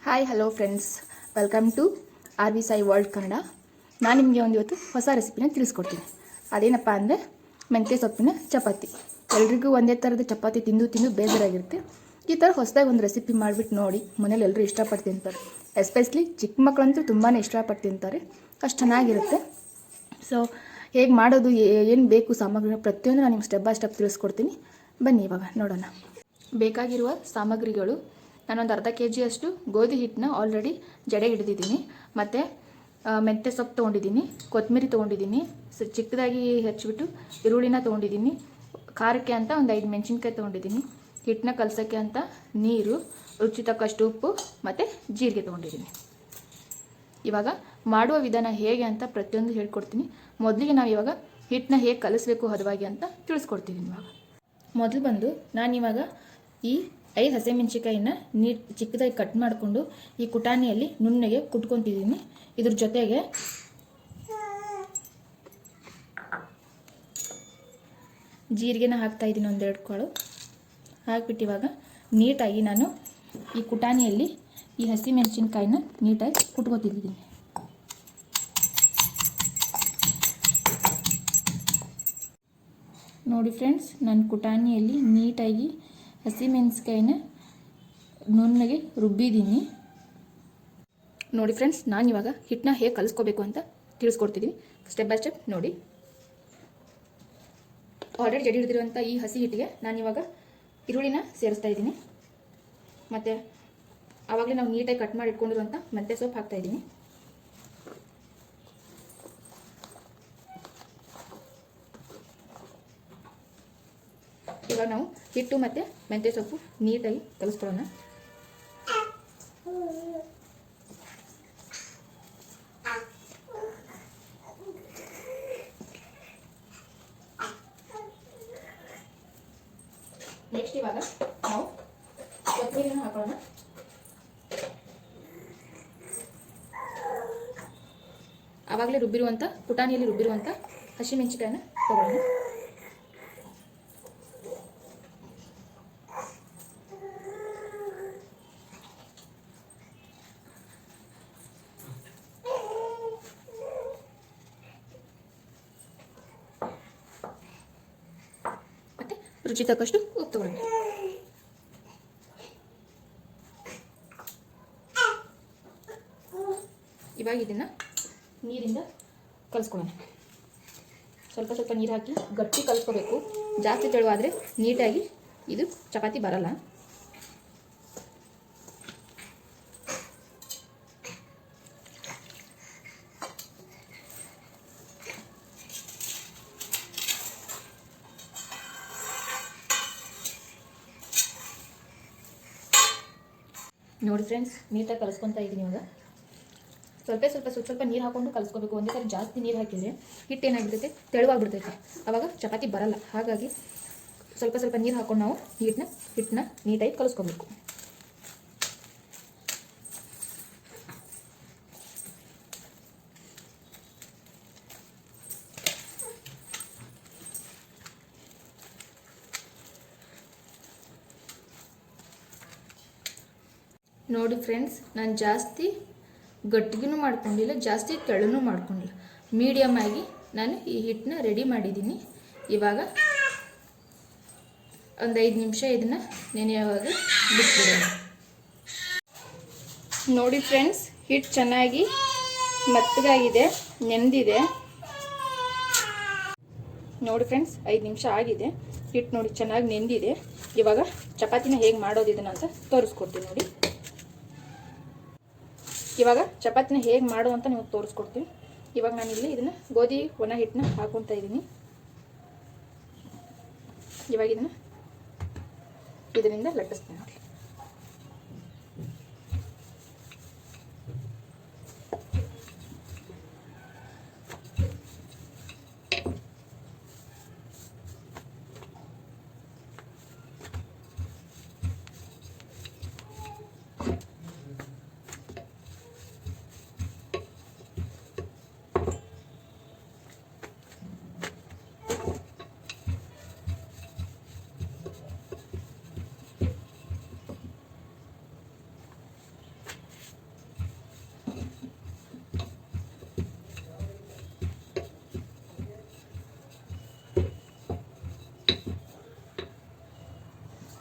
Hi hello friends, welcome to R V Sai world Kannada. ನಾನು ನಿಮಗೆ ಒಂದು ಇವತ್ತು ಹೊಸ ರೆಸಿಪಿನ ತಿಳಿಸ್ಕೊಡ್ತೀನಿ. ಅದೇನಪ್ಪ ಅಂದರೆ ಮೆಂತ್ಯ ಸೊಪ್ಪಿನ ಚಪಾತಿ. ಎಲ್ರಿಗೂ ಒಂದೇ ಥರದ ಚಪಾತಿ ತಿಂದು ತಿಂದು ಬೇಜಾರಾಗಿರುತ್ತೆ. ಈ ಥರ ಹೊಸದಾಗಿ ಒಂದು ರೆಸಿಪಿ ಮಾಡಿಬಿಟ್ಟು ನೋಡಿ, ಮನೇಲಿ ಎಲ್ಲರೂ ಇಷ್ಟಪಟ್ಟು ತಿಂತಾರೆ. ಎಸ್ಪೆಷಲಿ ಚಿಕ್ಕ ಮಕ್ಕಳಂತೂ ತುಂಬಾ ಇಷ್ಟಪಟ್ಟು ತಿಂತಾರೆ, ಅಷ್ಟು ಚೆನ್ನಾಗಿರುತ್ತೆ. ಸೊ ಹೇಗೆ ಮಾಡೋದು, ಏನು ಬೇಕು ಸಾಮಗ್ರಿನ ಪ್ರತಿಯೊಂದು ನಾನು ನಿಮ್ಗೆ ಸ್ಟೆಪ್ ಬೈ ಸ್ಟೆಪ್ ತಿಳಿಸ್ಕೊಡ್ತೀನಿ. ಬನ್ನಿ ಇವಾಗ ನೋಡೋಣ. ಬೇಕಾಗಿರುವ ಸಾಮಗ್ರಿಗಳು: ನಾನೊಂದು ಅರ್ಧ kg ಅಷ್ಟು ಗೋಧಿ ಹಿಟ್ಟನ್ನ ಆಲ್ರೆಡಿ ಜಡೆ ಹಿಡಿದಿದ್ದೀನಿ. ಮತ್ತು ಮೆಂತ್ಯ ಸೊಪ್ಪು ತೊಗೊಂಡಿದ್ದೀನಿ, ಕೊತ್ತಂಬರಿ ತೊಗೊಂಡಿದ್ದೀನಿ, ಚಿಕ್ಕದಾಗಿ ಹೆಚ್ಚಿಬಿಟ್ಟು ಈರುಳ್ಳಿನ ತೊಗೊಂಡಿದ್ದೀನಿ, ಖಾರಕ್ಕೆ ಅಂತ ಒಂದು 5 ಮೆಣಸಿನ್ಕಾಯಿ ತೊಗೊಂಡಿದ್ದೀನಿ, ಹಿಟ್ಟನ್ನ ಕಲಸೋಕ್ಕೆ ಅಂತ ನೀರು, ರುಚಿ ತಕ್ಕಷ್ಟು ಉಪ್ಪು ಮತ್ತು ಜೀರಿಗೆ ತೊಗೊಂಡಿದ್ದೀನಿ. ಇವಾಗ ಮಾಡುವ ವಿಧಾನ ಹೇಗೆ ಅಂತ ಪ್ರತಿಯೊಂದು ಹೇಳ್ಕೊಡ್ತೀನಿ. ಮೊದಲಿಗೆ ನಾವು ಇವಾಗ ಹಿಟ್ಟನ್ನ ಹೇಗೆ ಕಲಿಸ್ಬೇಕು ಹದವಾಗಿ ಅಂತ ತಿಳಿಸ್ಕೊಡ್ತಿದ್ದೀನಿ. ಇವಾಗ ಮೊದಲು ಬಂದು ನಾನಿವಾಗ ಈ 5 ಹಸಿಮೆಣಸಿಕಾಯಿನ ಚಿಕ್ಕದಾಗಿ ಕಟ್ ಮಾಡಿಕೊಂಡು ಈ ಕುಟಾಣಿಯಲ್ಲಿ ನುಣ್ಣಗೆ ಕುಟ್ಕೊತಿದ್ದೀನಿ. ಇದ್ರ ಜೊತೆಗೆ ಜೀರಿಗೆನ ಹಾಕ್ತಾಯಿದ್ದೀನಿ, 1-2 ಕಾಳು ಹಾಕ್ಬಿಟ್ಟು ಇವಾಗ ನೀಟಾಗಿ ನಾನು ಈ ಕುಟಾಣಿಯಲ್ಲಿ ಈ ಹಸಿಮೆಣಸಿನ್ಕಾಯಿನ ನೀಟಾಗಿ ಕುಟ್ಕೊತಿದ್ದೀನಿ. ನೋಡಿ ಫ್ರೆಂಡ್ಸ್, ನಾನು ಕುಟಾಣಿಯಲ್ಲಿ ನೀಟಾಗಿ ಹಸಿಮೆಣಸಿಕಾಯಿನ ನುಣ್ಣಗೆ ರುಬ್ಬಿದ್ದೀನಿ. ನೋಡಿ ಫ್ರೆಂಡ್ಸ್, ನಾನು ಇವಾಗ ಹಿಟ್ಟನ್ನ ಹೇಗೆ ಕಲಿಸ್ಕೋಬೇಕು ಅಂತ ತಿಳಿಸ್ಕೊಡ್ತಿದ್ದೀನಿ, ಸ್ಟೆಪ್ ಬೈ ಸ್ಟೆಪ್ ನೋಡಿ. ಆಲ್ರೆಡಿ ಜಡಿ ಹಿಡಿದಿರುವಂಥ ಈ ಹಸಿ ಹಿಟ್ಟಿಗೆ ನಾನಿವಾಗ ಈರುಳ್ಳಿನ ಸೇರಿಸ್ತಾ ಇದ್ದೀನಿ. ಮತ್ತು ಆವಾಗಲೇ ನಾವು ನೀಟಾಗಿ ಕಟ್ ಮಾಡಿ ಇಟ್ಕೊಂಡಿರುವಂಥ ಮೆಂತ್ಯ ಸೊಪ್ಪು ಹಾಕ್ತಾಯಿದ್ದೀನಿ. ಇವಾಗ ನಾವು ಹಿಟ್ಟು ಮತ್ತು ಮೆಂತ್ಯ ಸೊಪ್ಪು ನೀಟಾಗಿ ಕಲಿಸ್ಕೊಳ್ಳೋಣ. ನೆಕ್ಸ್ಟ್ ಇವಾಗ ನಾವು ಕೊತ್ತಂಬರಿನ ಹಾಕೊಳ್ಳೋಣ. ಆವಾಗಲೇ ರುಬ್ಬಿರುವಂಥ ಕುಟಾಣಿಯಲ್ಲಿ ರುಬ್ಬಿರುವಂಥ ಹಸಿಮೆಣಸಿಕಾಯಿನ ತಗೊಳ್ಳೋಣ. ರುಚಿ ತಕ್ಕಷ್ಟು ಉಪ್ಪು ತಗೊಳ್ಳಿ. ಇವಾಗ ಇದನ್ನ ನೀರಿಂದ ಕಲಿಸ್ಕೊಳ್ಳೋಣ. ಸ್ವಲ್ಪ ಸ್ವಲ್ಪ ನೀರು ಹಾಕಿ ಗಟ್ಟಿ ಕಲಿಸ್ಕೋಬೇಕು. ಜಾಸ್ತಿ ತೆಳುವಾದರೆ ನೀಟಾಗಿ ಇದು ಚಪಾತಿ ಬರಲ್ಲ. ನೋಡಿ ಫ್ರೆಂಡ್ಸ್, ನೀಟಾಗಿ ಕಲಿಸ್ಕೊತಾ ಇದ್ದೀನಿ. ಇವಾಗ ಸ್ವಲ್ಪ ನೀರು ಹಾಕ್ಕೊಂಡು ಕಲಿಸ್ಕೋಬೇಕು. ಒಂದೇ ಸರಿ ಜಾಸ್ತಿ ನೀರು ಹಾಕಿದರೆ ಹಿಟ್ಟು ಏನಾಗಿಬಿಡುತ್ತೆ, ತೆಳುವಾಗಿಬಿಡ್ತೈತೆ, ಆವಾಗ ಚಪಾತಿ ಬರಲ್ಲ. ಹಾಗಾಗಿ ಸ್ವಲ್ಪ ನೀರು ಹಾಕ್ಕೊಂಡು ನಾವು ಹಿಟ್ಟನ್ನ ನೀಟಾಗಿ ಕಲಿಸ್ಕೋಬೇಕು. ನೋಡಿ ಫ್ರೆಂಡ್ಸ್, ನಾನು ಜಾಸ್ತಿ ಗಟ್ಟಿಗೂ ಮಾಡ್ಕೊಂಡಿಲ್ಲ, ಜಾಸ್ತಿ ತೆಳುನೂ ಮಾಡ್ಕೊಂಡಿಲ್ಲ, ಮೀಡಿಯಮ್ ಆಗಿ ನಾನು ಈ ಹಿಟ್ಟನ್ನ ರೆಡಿ ಮಾಡಿದ್ದೀನಿ. ಇವಾಗ ಒಂದು 5 ನಿಮಿಷ ಇದನ್ನು ನೆನೆಯುವಾಗ ಬಿಟ್ಬಿಡೋಣ. ನೋಡಿ ಫ್ರೆಂಡ್ಸ್, ಹಿಟ್ಟು ಚೆನ್ನಾಗಿ ಮೆತ್ತಗಾಗಿದೆ, ನೆಂದಿದೆ. ನೋಡಿ ಫ್ರೆಂಡ್ಸ್, 5 ನಿಮಿಷ ಆಗಿದೆ, ಹಿಟ್ಟು ನೋಡಿ ಚೆನ್ನಾಗಿ ನೆಂದಿದೆ. ಇವಾಗ ಚಪಾತಿನ ಹೇಗೆ ಮಾಡೋದು ಇದನ್ನು ಅಂತ ತೋರಿಸ್ಕೊಡ್ತೀನಿ ನೋಡಿ. ಇವಾಗ ಚಪಾತಿನ ಹೇಗೆ ಮಾಡು ಅಂತ ನಿಮಗೆ ತೋರಿಸ್ಕೊಡ್ತೀನಿ. ಇವಾಗ ನಾನಿಲ್ಲಿ ಇದನ್ನು ಗೋಧಿ ಒಣ ಹಿಟ್ಟನ್ನ ಹಾಕ್ಕೊತಾ ಇದ್ದೀನಿ. ಇವಾಗ ಇದರಿಂದ ಲಟ್ಟಿಸ್ತೀನಿ ನೋಡಿ.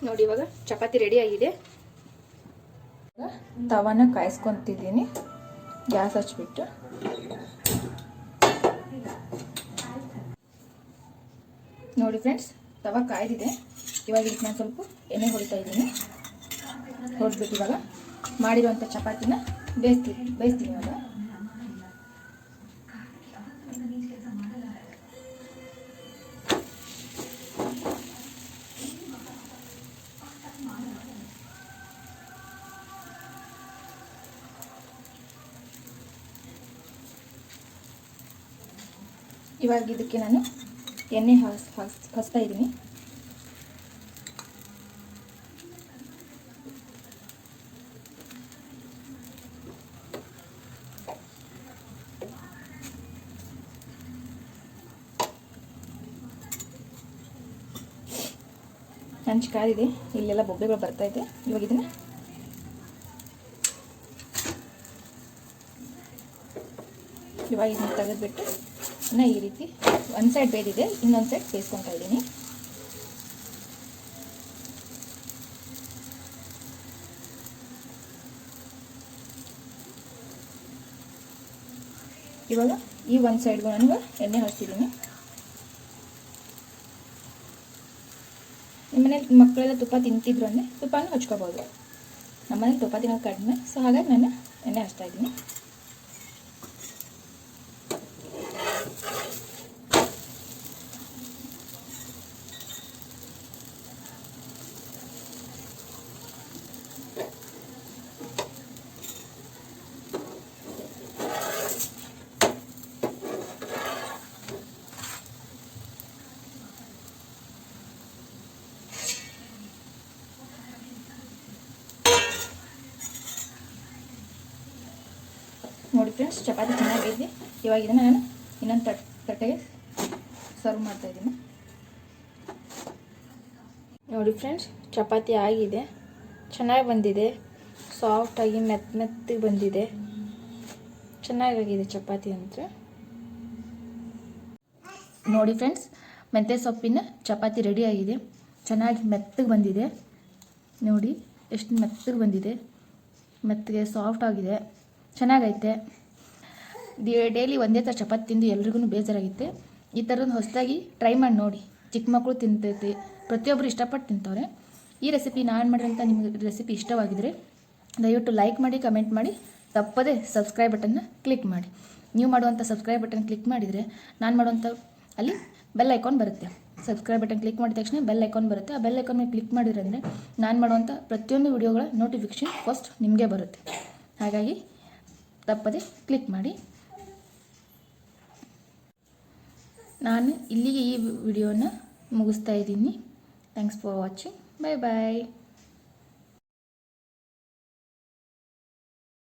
ನೋಡಿ ಇವಾಗ ಚಪಾತಿ ರೆಡಿ ಆಗಿದೆ. ತವಾನ ಕಾಯಿಸ್ಕೊತಿದ್ದೀನಿ. ಗ್ಯಾಸ್ ಹಚ್ಬಿಟ್ಟು ನೋಡಿ ಫ್ರೆಂಡ್ಸ್, ತವಾ ಕಾಯ್ದಿದೆ. ಇವಾಗ ಇದಕ್ಕೆ ನಾನು ಸ್ವಲ್ಪ ಎಣ್ಣೆ ಹೊಡಿತಾ ಇದ್ದೀನಿ. ಹೊಡೆದ್ಬಿಟ್ಟು ಇವಾಗ ಮಾಡಿರುವಂಥ ಚಪಾತಿನ ಬೇಯಿಸ್ತೀನಿ ಇವಾಗ ಇದಕ್ಕೆ ನಾನು ಎಣ್ಣೆ ಹಚ್ತಾ ಇದ್ದೀನಿ. ಹಂಚು ಕಾದಿದೆ, ಇಲ್ಲೆಲ್ಲ ಬೊಬ್ಬೆಗಳು ಬರ್ತೈತೆ. ಇವಾಗ ಇದನ್ನ ತೆಗೆದ್ಬಿಟ್ಟು ಈ ರೀತಿ ಒಂದು ಸೈಡ್ ಬೇದಿದೆ, ಇನ್ನೊಂದು ಸೈಡ್ ಬೇಯಿಸ್ಕೊತಾ ಇದ್ದೀನಿ. ಇವಾಗ ಈ ಒಂದು ಸೈಡ್ಗೂ ನಾನು ಎಣ್ಣೆ ಹಚ್ತಿದ್ದೀನಿ. ನಿಮ್ಮನೇಲಿ ಮಕ್ಕಳೆಲ್ಲ ತುಪ್ಪ ತಿಂತಿದ್ರು ಅಂದರೆ ತುಪ್ಪನೂ ಹಚ್ಕೋಬೋದು. ನಮ್ಮನೇಲಿ ತುಪ್ಪ ತಿನ್ನೋದು ಕಡಿಮೆ, ಸೊ ಹಾಗಾಗಿ ನಾನು ಎಣ್ಣೆ ಹಚ್ತಾ ಇದ್ದೀನಿ. ನೋಡಿ ಫ್ರೆಂಡ್ಸ್, ಚಪಾತಿ ಚೆನ್ನಾಗಿದೆ. ಇವಾಗ ಇದನ್ನು ನಾನು ಇನ್ನೊಂದು ತಟ್ಟೆಗೆ ಸರ್ವ್ ಮಾಡ್ತಾ ಇದ್ದೀನಿ. ನೋಡಿ ಫ್ರೆಂಡ್ಸ್, ಚಪಾತಿ ಆಗಿದೆ, ಚೆನ್ನಾಗಿ ಬಂದಿದೆ. ಸಾಫ್ಟಾಗಿ ಮೆತ್ತಗೆ ಬಂದಿದೆ, ಚೆನ್ನಾಗಾಗಿದೆ ಚಪಾತಿ ಅಂತ. ನೋಡಿ ಫ್ರೆಂಡ್ಸ್, ಮೆಂತ್ಯ ಸೊಪ್ಪಿನ ಚಪಾತಿ ರೆಡಿ ಆಗಿದೆ. ಚೆನ್ನಾಗಿ ಮೆತ್ತಗೆ ಬಂದಿದೆ. ನೋಡಿ ಎಷ್ಟು ಮೆತ್ತಗೆ ಬಂದಿದೆ, ಮೆತ್ತಗೆ ಸಾಫ್ಟ್ ಆಗಿದೆ, ಚೆನ್ನಾಗೈತೆ. ಡೈಲಿ ಒಂದೇ ಥರ ಚಪಾತಿ ತಿಂದು ಎಲ್ರಿಗೂ ಬೇಜಾರಾಗುತ್ತೆ. ಈ ಥರದ್ದು ಹೊಸದಾಗಿ ಟ್ರೈ ಮಾಡಿ ನೋಡಿ. ಚಿಕ್ಕ ಮಕ್ಕಳು ತಿಂತೈತೆ, ಪ್ರತಿಯೊಬ್ಬರು ಇಷ್ಟಪಟ್ಟು ತಿಂತವ್ರೆ. ಈ ರೆಸಿಪಿ ನಾನು ಮಾಡಿರೋಂಥ ನಿಮಗೆ ರೆಸಿಪಿ ಇಷ್ಟವಾಗಿದ್ದರೆ ದಯವಿಟ್ಟು ಲೈಕ್ ಮಾಡಿ, ಕಮೆಂಟ್ ಮಾಡಿ, ತಪ್ಪದೇ ಸಬ್ಸ್ಕ್ರೈಬ್ ಬಟನ್ನ ಕ್ಲಿಕ್ ಮಾಡಿ. ನೀವು ಮಾಡುವಂಥ ಸಬ್ಸ್ಕ್ರೈಬ್ ಬಟನ್ ಕ್ಲಿಕ್ ಮಾಡಿದರೆ ನಾನು ಮಾಡುವಂಥ ಅಲ್ಲಿ ಬೆಲ್ ಐಕಾನ್ ಬರುತ್ತೆ. ಸಬ್ಸ್ಕ್ರೈಬ್ ಬಟನ್ ಕ್ಲಿಕ್ ಮಾಡಿದ ತಕ್ಷಣ ಬೆಲ್ ಐಕಾನ್ ಬರುತ್ತೆ. ಆ ಬೆಲ್ ಐಕಾನ್ ಮೇಲೆ ಕ್ಲಿಕ್ ಮಾಡಿದ್ರೆ ನಾನು ಮಾಡುವಂಥ ಪ್ರತಿಯೊಂದು ವಿಡಿಯೋಗಳ ನೋಟಿಫಿಕೇಷನ್ ಫಸ್ಟ್ ನಿಮಗೆ ಬರುತ್ತೆ. ಹಾಗಾಗಿ ತಪ್ಪದೆ ಕ್ಲಿಕ್ ಮಾಡಿ. ನಾನು ಇಲ್ಲಿಗೆ ಈ ವಿಡಿಯೋನ ಮುಗಿಸ್ತಾ ಇದ್ದೀನಿ. Thanks for watching. Bye bye.